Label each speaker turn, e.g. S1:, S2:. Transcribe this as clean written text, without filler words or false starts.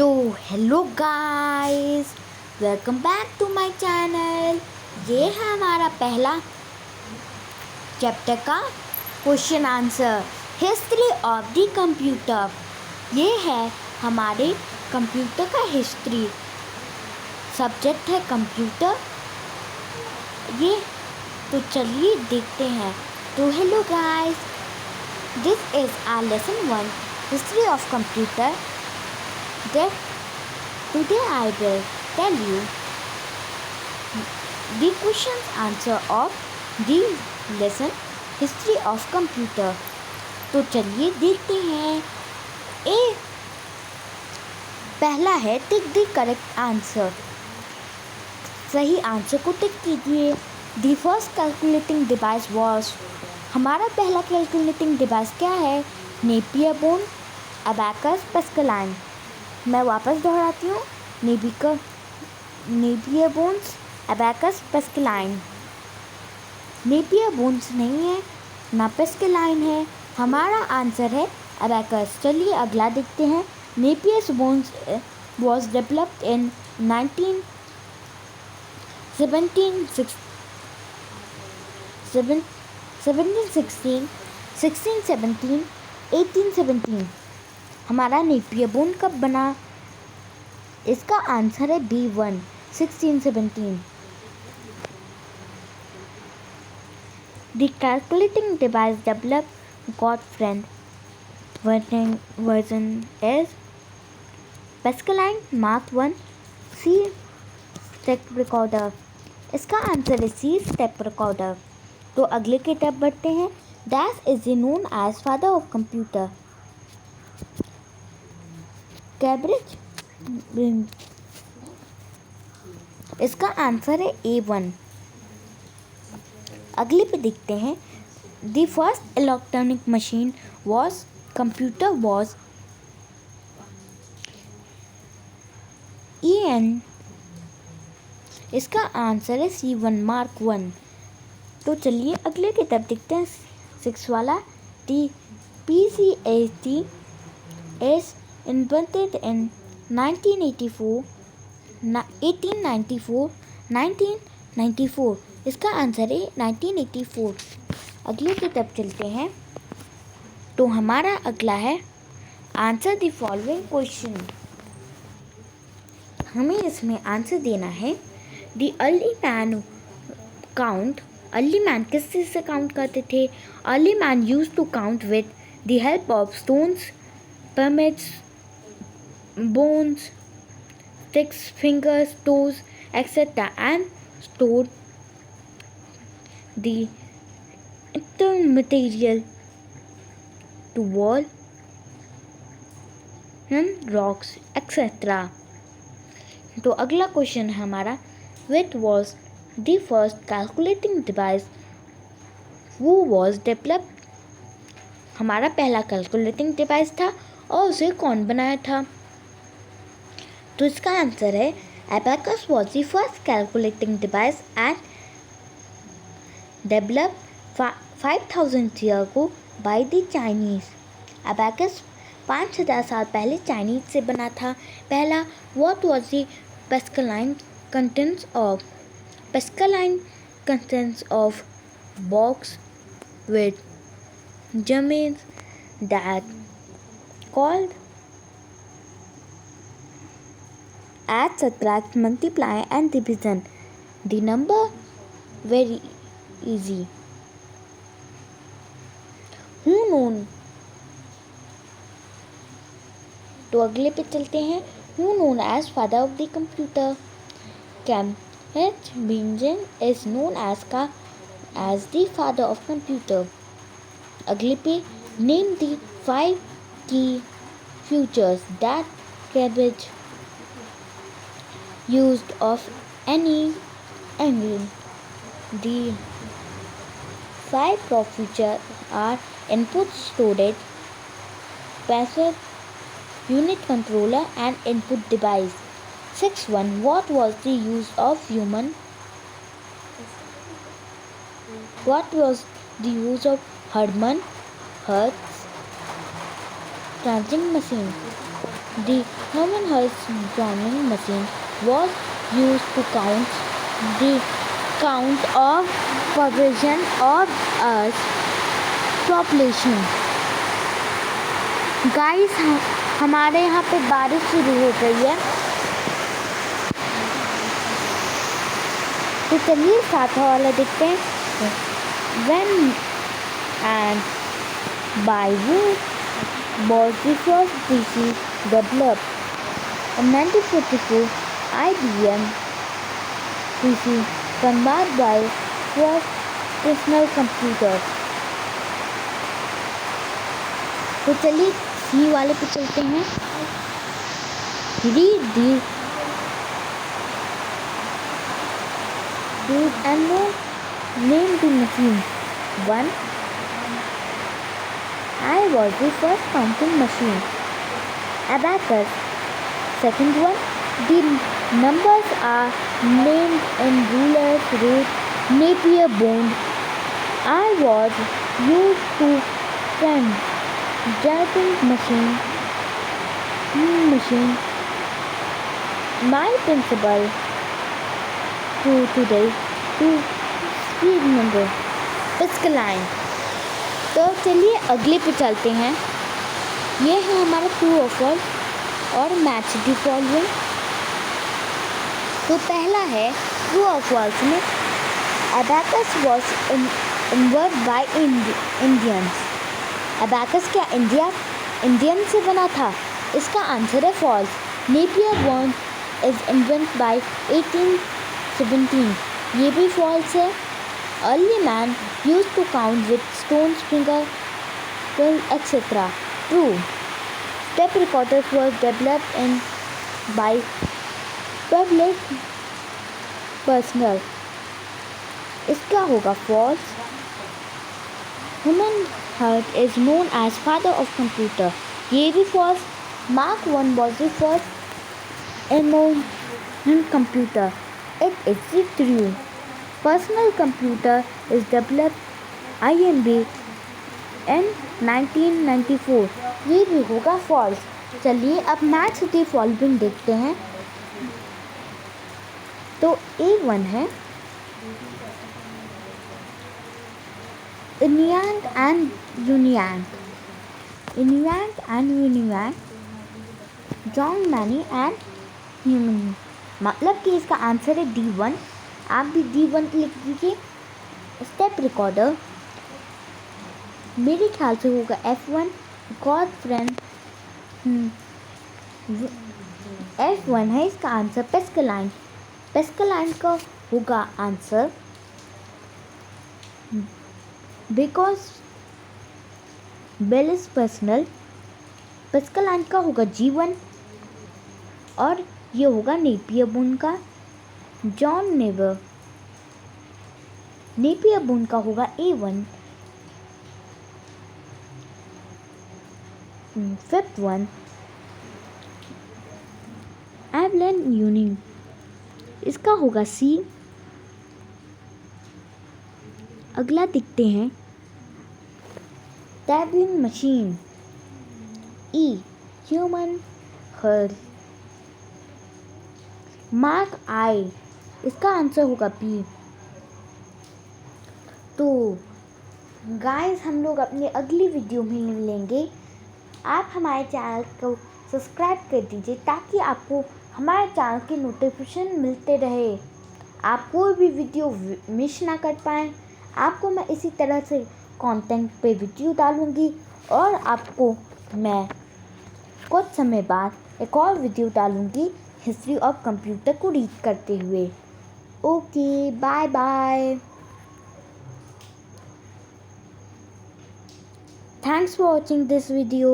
S1: तो hello guys, welcome back to my channel. ये है हमारा पहला चैप्टर का question answer, history of the computer. ये है हमारे कंप्यूटर का हिस्ट्री, सब्जेक्ट है कंप्यूटर। ये तो चलिए देखते हैं। तो hello guys, this is our lesson 1, history of computer. Today I will tell you the questions answer of the lesson history of computer। तो चलिए देखते हैं। ए पहला है टिक द करेक्ट आंसर। सही आंसर को टिक कीजिए। The first calculating device was, हमारा पहला कैलकुलेटिंग डिवाइस क्या है? Napier bone, abacus, Pascaline. मैं वापस दोहराती हूँ, Napier bones, abacus, Pascaline. Napier bones नहीं है ना पैस्कलाइन है, हमारा आंसर है अबैकस। चलिए अगला देखते हैं। नेपियर बोन्स वॉज डेवलप्ड इन 1817, हमारा नेपियर बोन कब बना? इसका आंसर है B1, 1617। The calculating device developed Gottfried version is Pascaline Mark 1 C step recorder। इसका आंसर है C step recorder। तो अगले की तरफ बढ़ते हैं। Dash is known as father of computer। Cambridge, इसका आंसर है A1। अगले पे देखते हैं। The first electronic machine was, computer was EN। इसका आंसर है C1 मार्क 1। तो चलिए अगले की तरफ देखते हैं। 6 वाला, the PCHD is invented in 1894। इसका आंसर है 1984। अगले की तरफ चलते हैं। तो हमारा अगला है आंसर द फॉलोइंग क्वेश्चन। हमें इसमें आंसर देना है। The early man count, early man किस चीज़ से काउंट करते थे? Early man use to count with the help of stones, pyramids, bones, sticks, fingers, toes, etc. and stored the material to wall and rocks, etc. तो अगला question है हमारा, which was the first calculating device who was developed। हमारा पहला calculating device था और उसे कौन बनाया था? तो इसका आंसर है abacus was the first calculating device and developed 5000 years ago by the Chinese। abacus 5000 साल पहले चाइनीज से बना था। पहला, what was the Pascaline contents of box with gems that called add, subtract, multiply and division the number very easy। who known। तो अगले पे चलते हैं। who known as father of the computer? Cambridge Benjamin is known as the father of computer। अगले पे name the 5 key features that Cambridge used of any engine। The 5 top features are input storage, passive unit controller and input device। 6.1 What was the use of Hermann Hertz transit machine? The human heart's joining machine was used to count of population of Earth's population. Guys हमारे यहाँ पे बारिश शुरू हो गई है, तो चलिए सातवां वाला देखते हैं. When and by who was the first PC developed? In 1944, IBM PC converted by first personal computer. तो चलिए सी वाले पे चलते हैं. Read and name the machine. 1. I was the first counting machine. Abacus. Second one. The numbers are named in rulers, rate, Napier bone. I was used to friend. Jargon machine. My principal to today to speed number. Pascaline. तो चलिए अगले पे चलते हैं. ये है हमारा true और फॉल्स और मैच द फॉलोइंग. तो पहला है ट्रू और फॉल्स में abacus was invented by Indians. Abacus क्या इंडियन से बना था? इसका आंसर है false. Napier bone is invented by 1817. ये भी फॉल्स है. Early man use to count with stone finger etcetera. True. Step recorders was developed in by public personal. इसका होगा false. Human heart is known as father of computer. ये भी false. Mark 1 was the first innovation computer. It is true. Personal computer is developed IMB in 1994. ये भी होगा false. चलिए अब match the following देखते हैं. तो A1 है Enyank and Uniank. John Manny and Human. मतलब कि इसका आंसर है D1. आप भी D1 लिख दीजिए. स्टेप रिकॉर्डर मेरे ख्याल से होगा F1. गॉड फ्रेंड F1 है इसका आंसर. पेस्कलाइन का होगा answer because bell is personal. Pascaline का होगा G1 और ये होगा नेपियर बोन का. जॉन नेपियर बोन का होगा A1. फिफ्थ वन एवलन यूनिंग. इसका होगा C. अगला देखते हैं. Tabbing machine E. ह्यूमन हर्ट. Mark I. इसका आंसर होगा B. तो गाइस हम लोग अपनी अगली वीडियो में मिलेंगे. आप हमारे चैनल को सब्सक्राइब कर दीजिए ताकि आपको हमारे चैनल के नोटिफिकेशन मिलते रहे. आप कोई भी वीडियो मिस ना कर पाएँ. आपको मैं इसी तरह से कंटेंट पे वीडियो डालूँगी और आपको मैं कुछ समय बाद एक और वीडियो डालूँगी हिस्ट्री ऑफ कंप्यूटर को रीड करते हुए. Okay bye bye. Thanks for watching this video.